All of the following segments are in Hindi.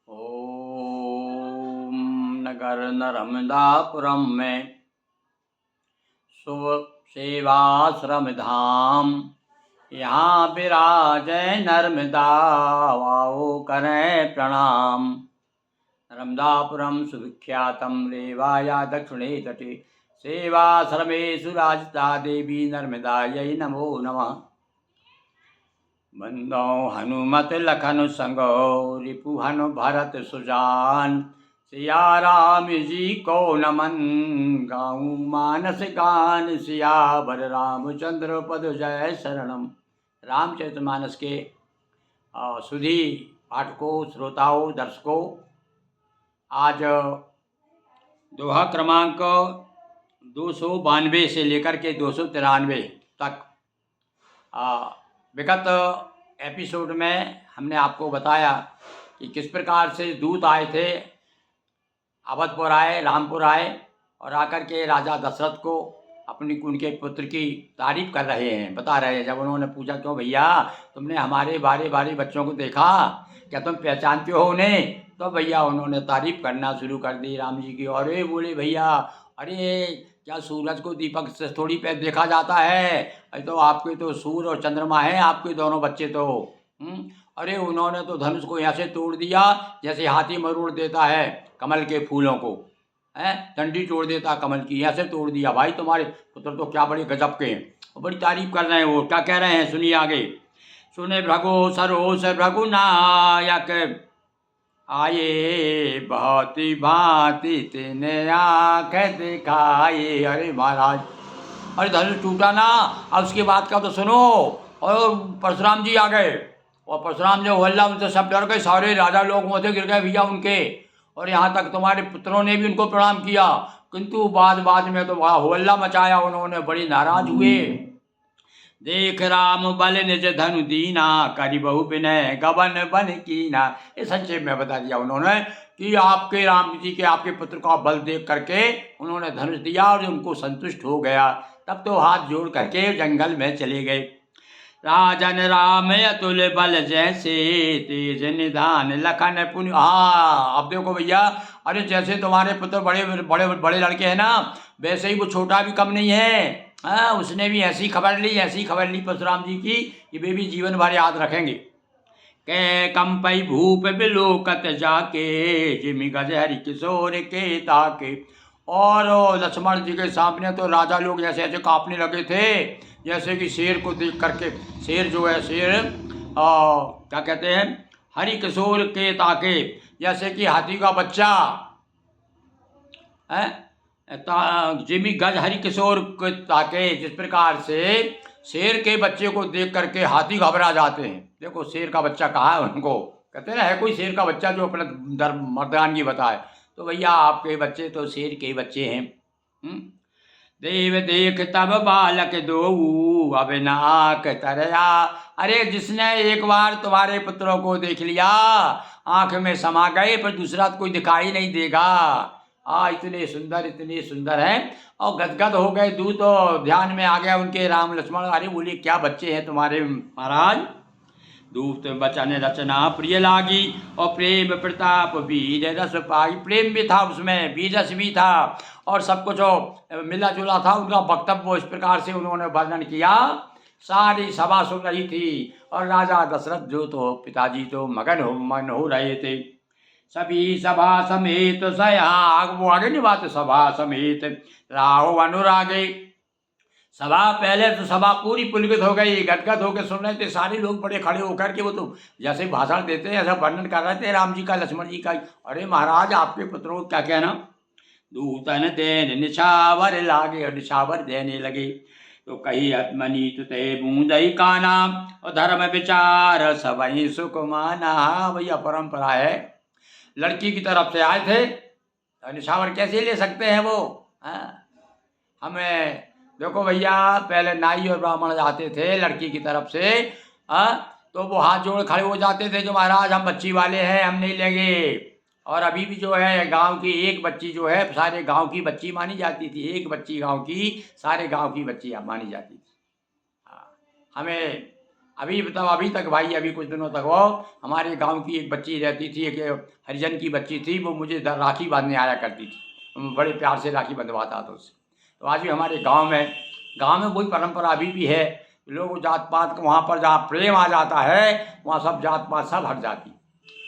ओम नगर नर्मदापुरम में शुभ सेवाश्रम धाम, यहाँ विराजै नर्मदा, वाओ करें प्रणाम। नर्मदापुरम सुविख्यातम रेवाया दक्षिणे तटे, सेवाश्रमेषु राजता देवी नर्मदायै नमो नमः। बंदो हनुमत लखन संगो, रिपु हनु भरत सुजान, सिया राम जी को नमन, गाऊं मानस गान, सियावर रामचंद्र पद जय शरणम। रामचरितमानस के सुधी पाठकों, श्रोताओं, दर्शकों, आज दोहा क्रमांक 292 से लेकर के 293 तक विगत एपिसोड में हमने आपको बताया कि किस प्रकार से दूत आए थे, अवधपुर आए, रामपुर आए और आकर के राजा दशरथ को उनके पुत्र की तारीफ कर रहे हैं, बता रहे हैं। जब उन्होंने पूछा क्यों भैया तुमने हमारे बारे बारे बच्चों को देखा, क्या तुम पहचानते हो उन्हें? तो भैया उन्होंने तारीफ करना शुरू कर दी राम जी की। अरे बोले भैया, अरे क्या सूरज को दीपक से थोड़ी पे देखा जाता है? अरे तो आपके तो सूर्य और चंद्रमा है, आपके दोनों बच्चे तो। अरे उन्होंने तो धनुष को यहाँ से तोड़ दिया जैसे हाथी मरोड़ देता है कमल के फूलों को, है डंडी तोड़ देता कमल की, यहाँ से तोड़ दिया। भाई तुम्हारे पुत्र तो क्या बड़े गजब के हैं। बड़ी तारीफ कर रहे हैं। वो क्या कह रहे हैं सुनिए आगे। सुने भृगु सरोस भृगुनायक, आये भांति भांति तेने आँख दिखाए। अरे महाराज, अरे धनुष टूटा ना, अब उसके बाद का तो सुनो। और परशुराम जी आ गए, और परशुराम जो हल्ला, उनसे सब डर गए, सारे राजा लोग मुँह से गिर गए भैया उनके। और यहाँ तक तुम्हारे पुत्रों ने भी उनको प्रणाम किया, किंतु बाद में तो वहाँ हल्ला मचाया उन्होंने, बड़ी नाराज हुए। देख राम बल निज धनु दीना, करि बहु विनय गबन बन कीना। ये संक्षेप में बता दिया उन्होंने कि आपके राम जी के, आपके पुत्र का बल देख करके उन्होंने धनुष दिया और उनको संतुष्ट हो गया। तब तो हाथ जोड़ करके जंगल में चले गए। राजन राम अतुल बल जैसे, तेज निधान लखन पुण्य। हाँ अब देखो भैया, अरे जैसे तुम्हारे पुत्र बड़े बड़े बड़े लड़के हैं ना, वैसे ही वो छोटा भी कम नहीं है। हाँ, उसने भी ऐसी खबर ली परशुराम जी की कि वे भी जीवन भर याद रखेंगे। के कंपई भूप बिलोकत जाके, जिमि गज हरि किशोर के ताके। और लक्ष्मण जी के सामने तो राजा लोग जैसे ऐसे कांपने लगे थे, जैसे कि शेर को देख करके। शेर जो है, शेर क्या कहते हैं, हरि किशोर के ताके, जैसे कि हाथी का बच्चा है। जिमी गज हरि किशोर के ताके, जिस प्रकार से शेर के बच्चे को देख करके हाथी घबरा जाते हैं। देखो शेर का बच्चा कहाँ है, उनको कहते हैं ना, है कोई शेर का बच्चा जो अपना मर्दानगी बताए। तो भैया आपके बच्चे तो शेर के बच्चे हैं। देव देख तब बालक दोऊ, अब नाक तरया। अरे जिसने एक बार तुम्हारे पुत्रों को देख लिया, आंख में समा गए, पर दूसरा कोई दिखाई नहीं देगा। इतने सुंदर हैं। और गदगद हो गए दूत, तो ध्यान में आ गया उनके राम लक्ष्मण। अरे बोले क्या बच्चे हैं तुम्हारे महाराज। दूत बचन रचना प्रिय लागी, और प्रेम प्रताप वीर रस पाई। प्रेम भी था उसमें, वीर रस भी था, और सब कुछ मिला जुला था। उनका वक्तव्य इस प्रकार से उन्होंने वर्णन किया। सारी सभा सुन रही थी, और राजा दशरथ जो तो पिताजी तो मन हो रहे थे। सभी सभा समेत सयाग, वो आगे नहीं बात, सभा समेत राहो अनुरागे। सभा पहले तो सभा पूरी पुलकित हो गई, गदगद होकर सुन रहे थे सारे लोग, बड़े खड़े होकर के। वो तो जैसे भाषण देते हैं ऐसा वर्णन कर रहे थे राम जी का, लक्ष्मण जी का। अरे महाराज आपके पुत्रों को क्या कहना। दूतन देन निछावर लागे, और निछावर देने लगे। तो कही आत्मनी तुते बूंदई काना, और धर्म विचार सबही सुख माना। भैया परंपरा है, लड़की की तरफ से आए थे, निछावर कैसे ले सकते हैं वो। हमें देखो भैया, पहले नाई और ब्राह्मण जाते थे लड़की की तरफ से, तो वो हाथ जोड़ खड़े हो जाते थे, जो महाराज हम बच्ची वाले हैं, हम नहीं लेंगे। और अभी भी जो है गांव की एक बच्ची जो है सारे गांव की बच्ची मानी जाती थी। एक बच्ची गांव की सारे गांव की बच्ची मानी जाती थी। हमें अभी मतलब अभी तक भाई, अभी कुछ दिनों तक वो हमारे गांव की एक बच्ची रहती थी, एक हरिजन की बच्ची थी, वो मुझे राखी बांधने आया करती थी। मैं बड़े प्यार से राखी बंधवाता था उससे। तो आज भी हमारे गांव में वही परंपरा अभी भी है। लोग जात पात वहाँ पर जहाँ प्रेम आ जाता है, वहाँ सब जात पात सब हट जाती।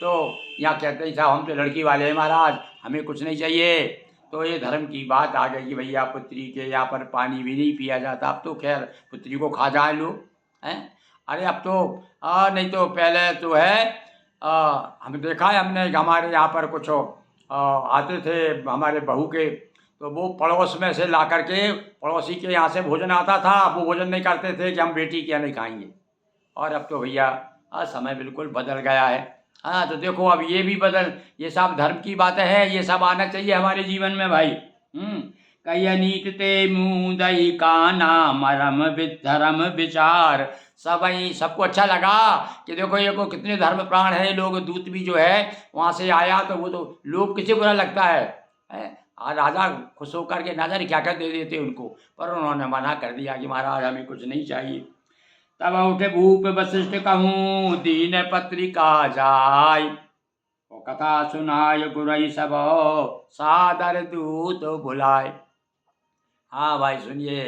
तो यहाँ कहते हैं साहब हम तो लड़की वाले हैं महाराज, हमें कुछ नहीं चाहिए। तो ये धर्म की बात आ गई कि भैया पुत्री के यहाँ पर पानी भी नहीं पिया जाता। अब तो खैर पुत्री को खा जाए लोग, हैं। अरे अब तो नहीं तो पहले तो है, हम देखा है हमने कि हमारे यहाँ पर कुछ आते थे हमारे बहू के, तो वो पड़ोस में से ला करके, पड़ोसी के यहाँ से भोजन आता था, वो भोजन नहीं करते थे कि हम बेटी के यहाँ नहीं खाएंगे। और अब तो भैया समय बिल्कुल बदल गया है। हाँ तो देखो अब ये भी बदल, ये सब धर्म की बातें हैं, ये सब आना चाहिए हमारे जीवन में भाई। कही नीत ते मुँह दही काना मरम धर्म विचार। सबई सबको अच्छा लगा कि देखो ये को कितने धर्म प्राण है लोग। दूत भी जो है वहाँ से आया तो वो तो लोग किसे बुरा लगता है, राजा खुश होकर के ना जाने क्या क्या दे देते उनको, पर उन्होंने मना कर दिया कि महाराज हमें कुछ नहीं चाहिए। तब उठे भूप वशिष्ठ कहूँ दीन पत्रिका जाय, वो कथा सुनाय गुरई सब सादर दूत बुलाए। हाँ भाई सुनिए,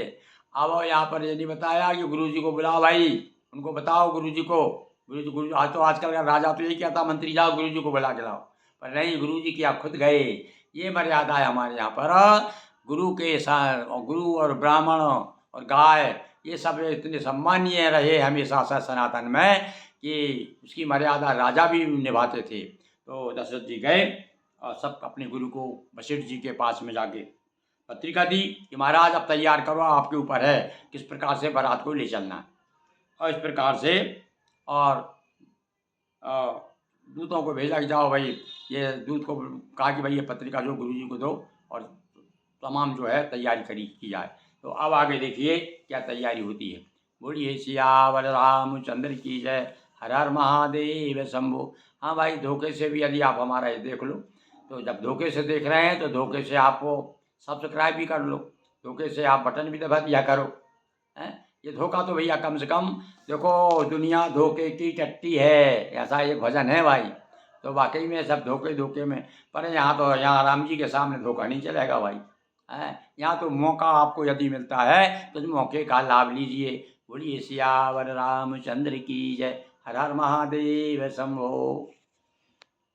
अब यहाँ पर ये नहीं बताया कि गुरु जी को बुलाओ भाई, उनको बताओ गुरु जी को। गुरु आज तो आजकल का राजा तो यही कहता मंत्री जाओ गुरु जी को बुला के लाओ, पर नहीं, गुरु जी क्या खुद गए। ये मर्यादा है हमारे यहाँ पर। गुरु के साथ और गुरु और ब्राह्मण और गाय ये सब इतने सम्मानीय रहे हमेशा से सनातन में कि उसकी मर्यादा राजा भी निभाते थे। तो दशरथ जी गए और सब अपने गुरु को वशिष्ठ जी के पास में जाके पत्रिका दी कि महाराज अब तैयार करो, आपके ऊपर है किस प्रकार से बारात को ले चलना है। और इस प्रकार से और दूतों को भेजा कि जाओ भाई, ये दूत को कहा कि भाई ये पत्रिका जो गुरु जी को दो और तमाम जो है तैयारी की जाए। तो अब आगे देखिए क्या तैयारी होती है। बोलिए सियावर रामचंद्र की जय, हर हर महादेव शंभो। हाँ भाई, धोखे से भी यदि आप हमारा ये देख लो, तो जब धोखे से देख रहे हैं तो धोखे से आप सब्सक्राइब भी कर लो, धोखे से आप बटन भी दबा दिया करो, हैं। ये धोखा तो भैया कम से कम देखो, दुनिया धोखे की टट्टी है, ऐसा एक भजन है भाई। तो वाकई में सब धोखे धोखे में, पर यहाँ राम जी के सामने धोखा नहीं चलेगा भाई, हैं। यहाँ तो मौका आपको यदि मिलता है तो मौके का लाभ लीजिए। बोलिए सियावर रामचंद्र की जय, हर हर महादेव शंभो।